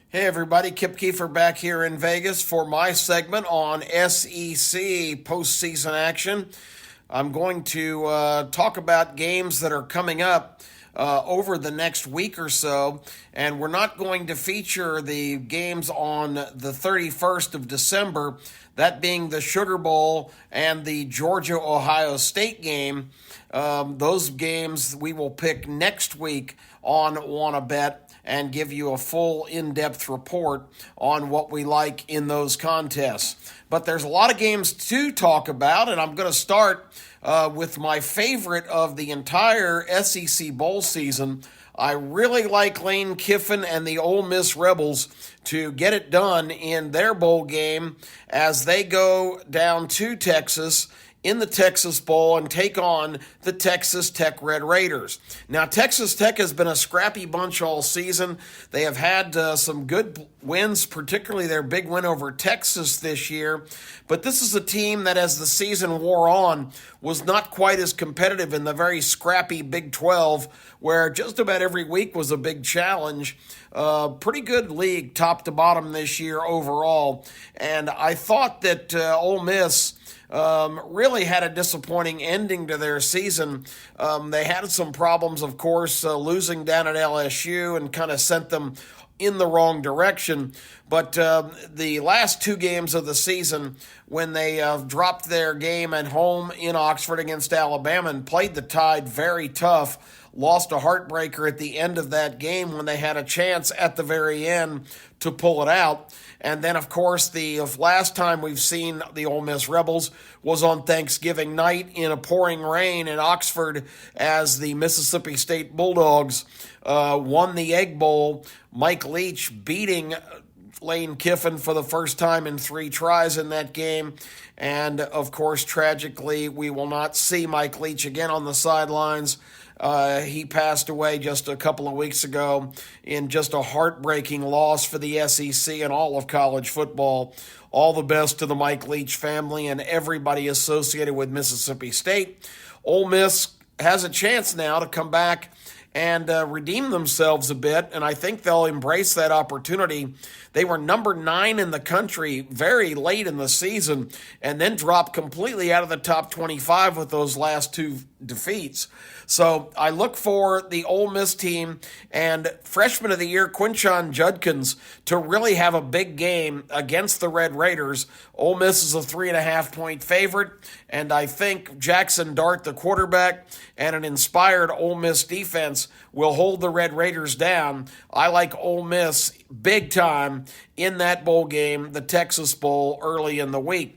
Hey everybody, Kip Keefer back here in Vegas for my segment on SEC postseason action. I'm going to talk about games that are coming up over the next week or so, and we're not going to feature the games on the 31st of December, that being the Sugar Bowl and the Georgia Ohio State game. Those games we will pick next week on Wanna Bet and give you a full in-depth report on what we like in those contests. But there's a lot of games to talk about, and I'm going to start with my favorite of the entire SEC bowl season. I really like Lane Kiffin and the Ole Miss Rebels to get it done in their bowl game as they go down to Texas in the Texas Bowl and take on the Texas Tech Red Raiders. Now, Texas Tech has been a scrappy bunch all season. They have had some good wins, particularly their big win over Texas this year. But this is a team that, as the season wore on, was not quite as competitive in the very scrappy Big 12, where just about every week was a big challenge. Pretty good league top to bottom this year overall. And I thought that Ole Miss really had a disappointing ending to their season. They had some problems, of course, losing down at LSU and kind of sent them in the wrong direction. But the last two games of the season, when they dropped their game at home in Oxford against Alabama and played the Tide very tough, lost a heartbreaker at the end of that game when they had a chance at the very end to pull it out. And then, of course, the last time we've seen the Ole Miss Rebels was on Thanksgiving night in a pouring rain in Oxford as the Mississippi State Bulldogs won the Egg Bowl. Mike Leach beating Lane Kiffin for the first time in 3 tries in that game. And, of course, tragically, we will not see Mike Leach again on the sidelines. He passed away just a couple of weeks ago in just a heartbreaking loss for the SEC and all of college football. All the best to the Mike Leach family and everybody associated with Mississippi State. Ole Miss has a chance now to come back and redeem themselves a bit, and I think they'll embrace that opportunity. They were number 9 in the country very late in the season and then dropped completely out of the top 25 with those last 2 defeats. So I look for the Ole Miss team and freshman of the year Quinshon Judkins to really have a big game against the Red Raiders. Ole Miss is a 3.5-point favorite, and I think Jackson Dart, the quarterback, and an inspired Ole Miss defense will hold the Red Raiders down. I like Ole Miss big time in that bowl game, the Texas Bowl, early in the week.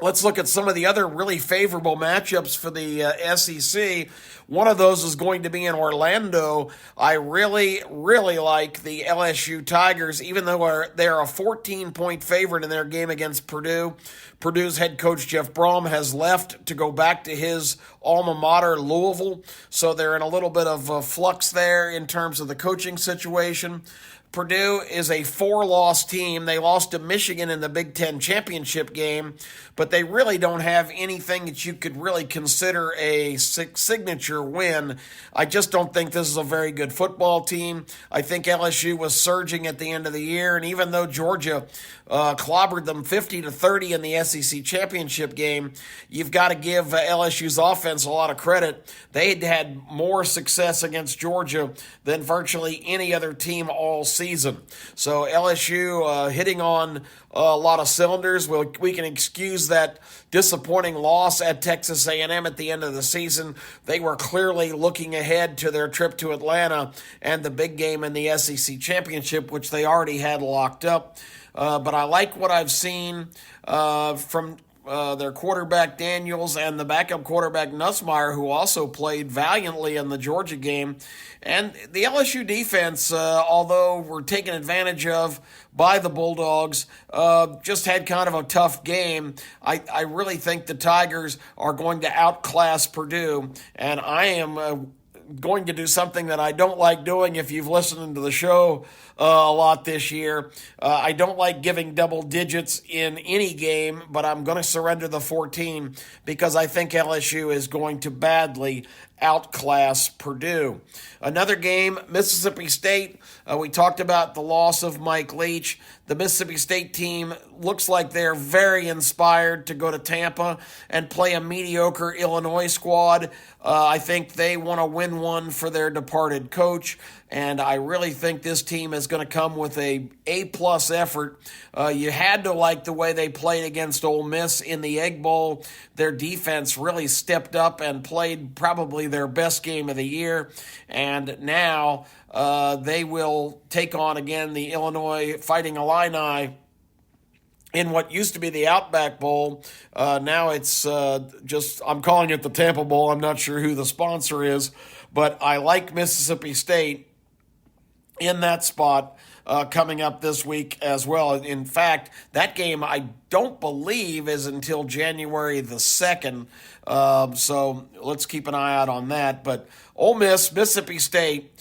Let's look at some of the other really favorable matchups for the SEC. One of those is going to be in Orlando. I really, really like the LSU Tigers, even though they're a 14-point favorite in their game against Purdue. Purdue's head coach, Jeff Brom, has left to go back to his alma mater, Louisville. So they're in a little bit of flux there in terms of the coaching situation. Purdue is a 4-loss team. They lost to Michigan in the Big Ten championship game, but they really don't have anything that you could really consider a signature win. I just don't think this is a very good football team. I think LSU was surging at the end of the year, and even though Georgia clobbered them 50-30 in the SEC championship game, you've got to give LSU's offense a lot of credit. They had more success against Georgia than virtually any other team all season. So LSU hitting on a lot of cylinders. We can excuse that disappointing loss at Texas A&M at the end of the season. They were clearly looking ahead to their trip to Atlanta and the big game in the SEC championship, which they already had locked up. But I like what I've seen from their quarterback Daniels and the backup quarterback Nussmeier, who also played valiantly in the Georgia game. And the LSU defense, although we're taken advantage of by the Bulldogs, just had kind of a tough game. I really think the Tigers are going to outclass Purdue, and I am going to do something that I don't like doing if you've listened to the show a lot this year. I don't like giving double digits in any game, but I'm going to surrender the 14 because I think LSU is going to badly outclass Purdue. Another game, Mississippi State. We talked about the loss of Mike Leach. The Mississippi State team looks like they're very inspired to go to Tampa and play a mediocre Illinois squad. I think they want to win one for their departed coach, and I really think this team is going to come with a A-plus effort. You had to like the way they played against Ole Miss in the Egg Bowl. Their defense really stepped up and played probably their best game of the year, and now they will take on again the Illinois Fighting Illini in what used to be the Outback Bowl. Now it's I'm calling it the Tampa Bowl. I'm not sure who the sponsor is, but I like Mississippi State in that spot coming up this week as well. In fact, that game I don't believe is until January the 2nd, so let's keep an eye out on that. But Ole Miss, Mississippi State,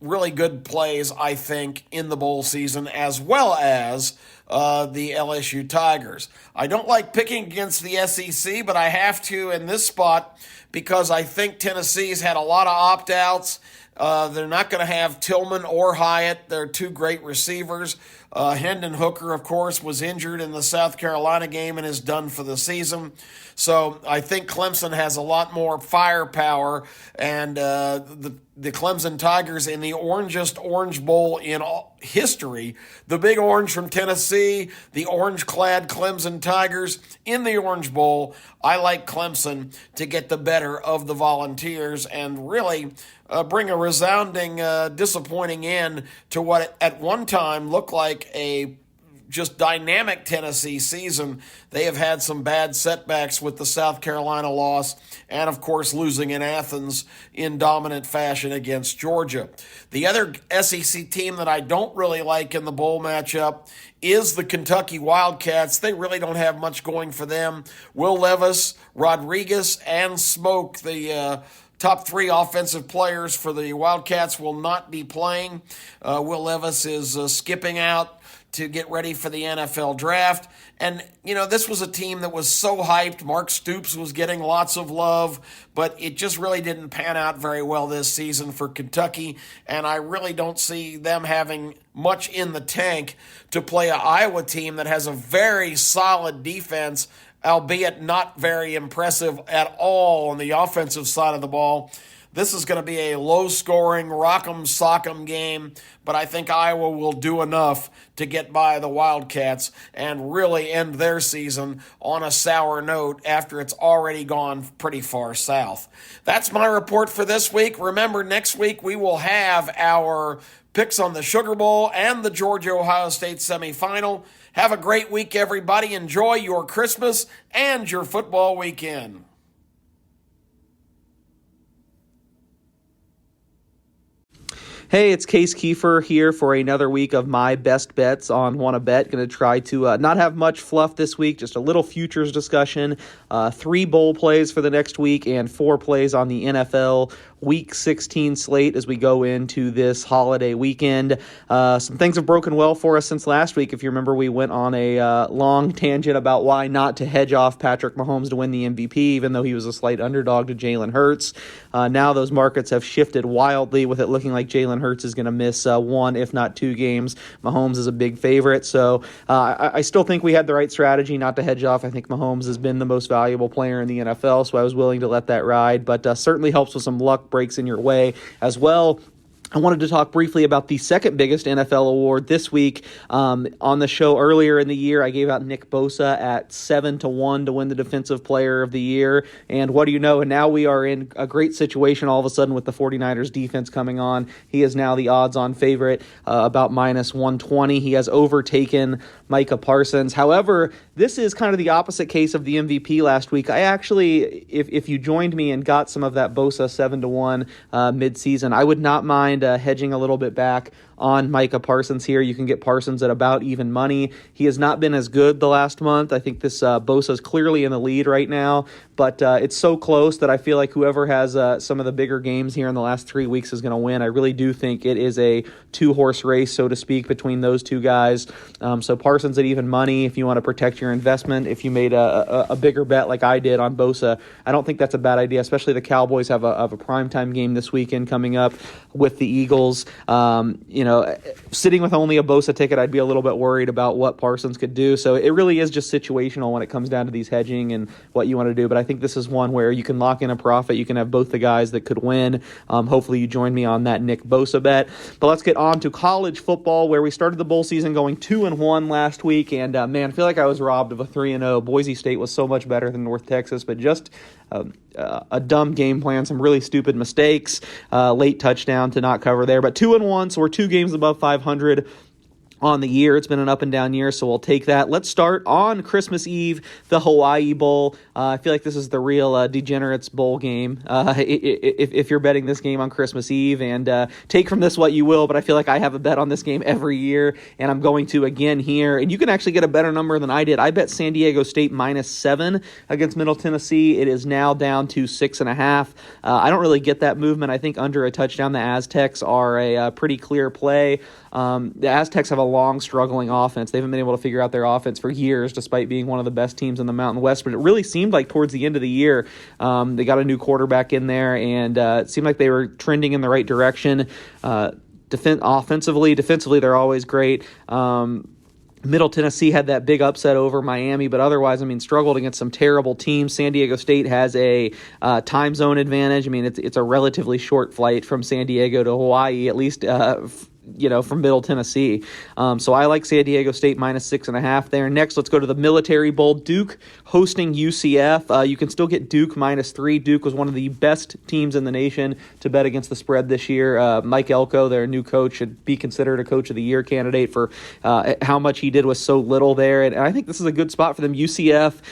really good plays, I think, in the bowl season, as well as the LSU Tigers. I don't like picking against the SEC, but I have to in this spot because I think Tennessee's had a lot of opt-outs. They're not going to have Tillman or Hyatt. They're two great receivers. Hendon Hooker, of course, was injured in the South Carolina game and is done for the season. So I think Clemson has a lot more firepower, and the Clemson Tigers in the orangest Orange Bowl in history, the Big Orange from Tennessee, the orange-clad Clemson Tigers in the Orange Bowl. I like Clemson to get the better of the Volunteers and really bring a resounding, disappointing end to what at one time looked like a just dynamic Tennessee season. They have had some bad setbacks with the South Carolina loss and, of course, losing in Athens in dominant fashion against Georgia. The other SEC team that I don't really like in the bowl matchup is the Kentucky Wildcats. They really don't have much going for them. Will Levis, Rodriguez, and Smoke, the top three offensive players for the Wildcats, will not be playing. Will Levis is skipping out to get ready for the NFL draft. And, this was a team that was so hyped. Mark Stoops was getting lots of love, but it just really didn't pan out very well this season for Kentucky, and I really don't see them having much in the tank to play an Iowa team that has a very solid defense, albeit not very impressive at all on the offensive side of the ball. This is going to be a low-scoring, rock'em sock'em game, but I think Iowa will do enough to get by the Wildcats and really end their season on a sour note after it's already gone pretty far south. That's my report for this week. Remember, next week we will have our picks on the Sugar Bowl and the Georgia-Ohio State semifinal. Have a great week, everybody. Enjoy your Christmas and your football weekend. Hey, it's Kip Keefer here for another week of my best bets on Wanna Bet. Going to try to not have much fluff this week, just a little futures discussion, 3 bowl plays for the next week, and 4 plays on the NFL Week 16 slate as we go into this holiday weekend. Some things have broken well for us since last week. If you remember, we went on a long tangent about why not to hedge off Patrick Mahomes to win the MVP, even though he was a slight underdog to Jalen Hurts. Now those markets have shifted wildly, with it looking like Jalen Hurts is going to miss 1, if not 2 games. Mahomes is a big favorite, so I still think we had the right strategy not to hedge off. I think Mahomes has been the most valuable player in the NFL, so I was willing to let that ride, but certainly helps with some luck breaks in your way as well. I wanted to talk briefly about the second biggest NFL award this week. On the show earlier in the year, I gave out Nick Bosa at 7-1 to win the Defensive Player of the Year. And what do you know? And now we are in a great situation all of a sudden with the 49ers defense coming on. He is now the odds-on favorite, about minus 120. He has overtaken Micah Parsons. However, this is kind of the opposite case of the MVP last week. I actually, if you joined me and got some of that Bosa 7-1 midseason, I would not mind hedging a little bit back on Micah Parsons here. You can get Parsons at about even money. He has not been as good the last month. I think this Bosa is clearly in the lead right now, but it's so close that I feel like whoever has some of the bigger games here in the last 3 weeks is going to win. I really do think it is a two-horse race, so to speak, between those two guys. So Parsons at even money if you want to protect your investment. If you made a bigger bet like I did on Bosa, I don't think that's a bad idea, especially the Cowboys have a primetime game this weekend coming up with the Eagles. Sitting with only a Bosa ticket, I'd be a little bit worried about what Parsons could do. So it really is just situational when it comes down to these hedging and what you want to do. But I think this is one where you can lock in a profit. You can have both the guys that could win. Hopefully you join me on that Nick Bosa bet. But let's get on to college football, where we started the bowl season going 2-1 last week. And man, I feel like I was robbed of a 3-0. Boise State was so much better than North Texas, but just a dumb game plan, some really stupid mistakes, late touchdown to not cover there. But 2-1, so we're 2 games above 500 on the year. It's been an up and down year, so we'll take that. Let's start on Christmas Eve, the Hawaii Bowl. I feel like this is the real Degenerates Bowl game. If you're betting this game on Christmas Eve, and take from this what you will, but I feel like I have a bet on this game every year, and I'm going to again here. And you can actually get a better number than I did. I bet San Diego State -7 against Middle Tennessee. It is now down to 6.5. I don't really get that movement. I think under a touchdown, the Aztecs are a pretty clear play. The Aztecs have a long, struggling offense. They haven't been able to figure out their offense for years, despite being one of the best teams in the Mountain West. But it really seemed like towards the end of the year, they got a new quarterback in there, and it seemed like they were trending in the right direction. Defensively, they're always great. Middle Tennessee had that big upset over Miami, but otherwise, struggled against some terrible teams. San Diego State has a time zone advantage. It's a relatively short flight from San Diego to Hawaii, at least from Middle Tennessee. So I like San Diego State -6.5 there. Next, let's go to the Military Bowl. Duke hosting UCF. You can still get Duke -3. Duke was one of the best teams in the nation to bet against the spread this year. Mike Elko, their new coach, should be considered a Coach of the Year candidate for how much he did with so little there. And I think this is a good spot for them. UCF,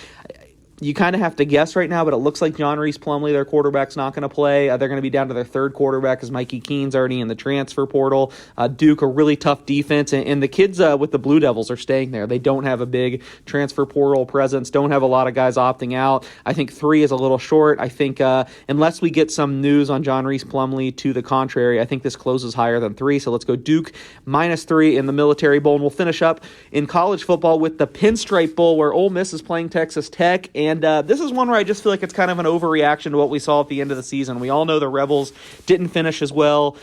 you kind of have to guess right now, but it looks like John Reese Plumlee, their quarterback's not going to play. They're going to be down to their third quarterback because Mikey Keene's already in the transfer portal. Duke, a really tough defense, and the kids with the Blue Devils are staying there. They don't have a big transfer portal presence, don't have a lot of guys opting out. I think 3 is a little short. I think unless we get some news on John Reese Plumlee to the contrary, I think this closes higher than 3. So let's go Duke -3 in the Military Bowl, and we'll finish up in college football with the Pinstripe Bowl, where Ole Miss is playing Texas Tech. And this is one where I just feel like it's kind of an overreaction to what we saw at the end of the season. We all know the Rebels didn't finish as well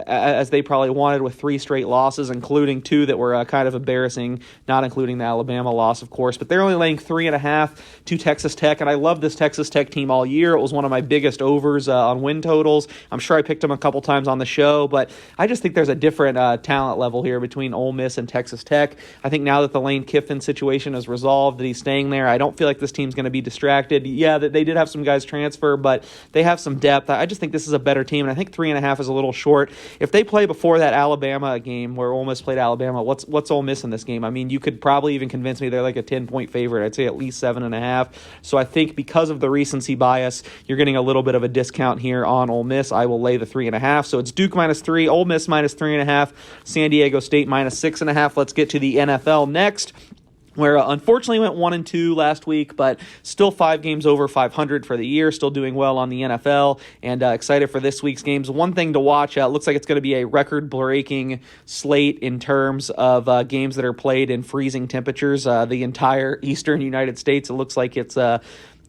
as they probably wanted, with 3 straight losses, including 2 that were kind of embarrassing, not including the Alabama loss, of course. But they're only laying 3.5 to Texas Tech, and I love this Texas Tech team all year. It was one of my biggest overs on win totals. I'm sure I picked them a couple times on the show, but I just think there's a different talent level here between Ole Miss and Texas Tech. I think now that the Lane Kiffin situation is resolved, that he's staying there, I don't feel like this team's going to be distracted. Yeah, that they did have some guys transfer, but they have some depth. I just think this is a better team, and I think 3.5 is a little short. If they play before that Alabama game where Ole Miss played Alabama, what's Ole Miss in this game? You could probably even convince me they're like a 10-point favorite. I'd say at least 7.5. So I think because of the recency bias, you're getting a little bit of a discount here on Ole Miss. I will lay the 3.5. So it's Duke -3, Ole Miss -3.5, San Diego State -6.5. Let's get to the NFL next, where unfortunately went 1-2 last week, but still 5 games over 500 for the year, still doing well on the NFL, and excited for this week's games. One thing to watch, looks like it's going to be a record-breaking slate in terms of games that are played in freezing temperatures. The entire eastern United States, it looks like it's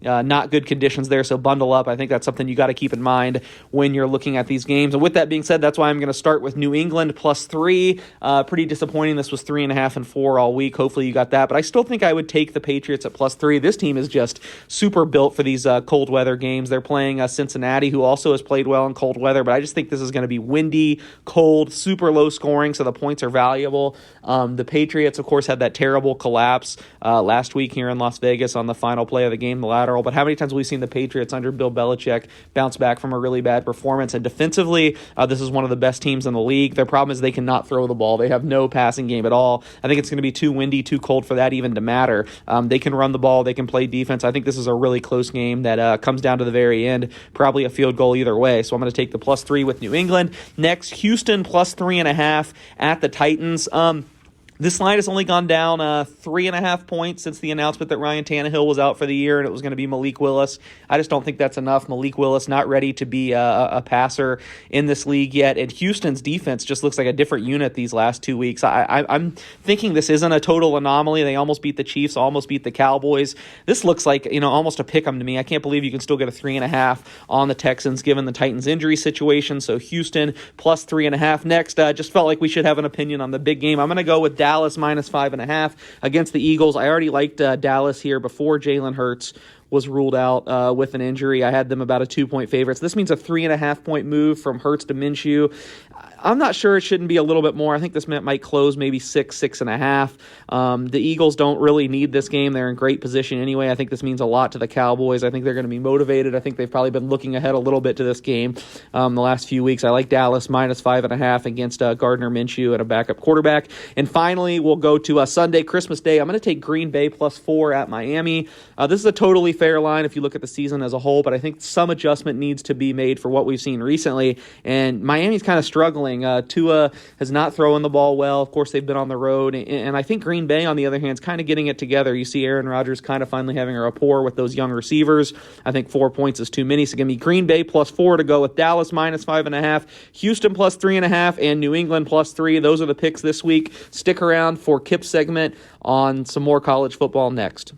not good conditions there, so bundle up. I think that's something you got to keep in mind when you're looking at these games. And with that being said, that's why I'm going to start with New England +3. Pretty disappointing. This was 3.5 and 4 all week. Hopefully you got that. But I still think I would take the Patriots at +3. This team is just super built for these cold weather games. They're playing Cincinnati, who also has played well in cold weather. But I just think this is going to be windy, cold, super low scoring, so the points are valuable. The Patriots, of course, had that terrible collapse last week here in Las Vegas on the final play of the game, the latter collateral, but how many times have we seen the Patriots under Bill Belichick bounce back from a really bad performance? And defensively, this is one of the best teams in the league. Their problem is they cannot throw the ball. They have no passing game at all. I think it's going to be too windy, too cold for that even to matter. They can run the ball. They can play defense. I think this is a really close game that comes down to the very end. Probably a field goal either way. So I'm going to take the +3 with New England. Next, Houston +3.5 at the Titans. This line has only gone down 3.5 points since the announcement that Ryan Tannehill was out for the year and it was going to be Malik Willis. I just don't think that's enough. Malik Willis not ready to be a passer in this league yet, and Houston's defense just looks like a different unit these last 2 weeks. I'm thinking this isn't a total anomaly. They almost beat the Chiefs, almost beat the Cowboys. This looks like almost a pick 'em to me. I can't believe you can still get a 3.5 on the Texans given the Titans' injury situation. So Houston +3.5. Next, just felt like we should have an opinion on the big game. I'm going to go with Dallas -5.5 against the Eagles. I already liked Dallas here before Jalen Hurts was ruled out with an injury. I had them about a 2-point favorite. So this means a 3.5-point move from Hurts to Minshew. I'm not sure it shouldn't be a little bit more. I think this might close maybe 6.5. The Eagles don't really need this game. They're in great position anyway. I think this means a lot to the Cowboys. I think they're going to be motivated. I think they've probably been looking ahead a little bit to this game the last few weeks. I like Dallas -5.5 against Gardner Minshew and a backup quarterback. And finally, we'll go to Sunday, Christmas Day. I'm going to take Green Bay +4 at Miami. This is a totally fair line if you look at the season as a whole, but I think some adjustment needs to be made for what we've seen recently. And Miami's kind of struggling. Tua has not thrown the ball well. Of course, they've been on the road. And I think Green Bay, on the other hand, is kind of getting it together. You see Aaron Rodgers kind of finally having a rapport with those young receivers. I think 4 points is too many. So give me Green Bay +4 to go with Dallas -5.5, Houston +3.5, and New England +3. Those are the picks this week. Stick around for Kip's segment on some more college football next.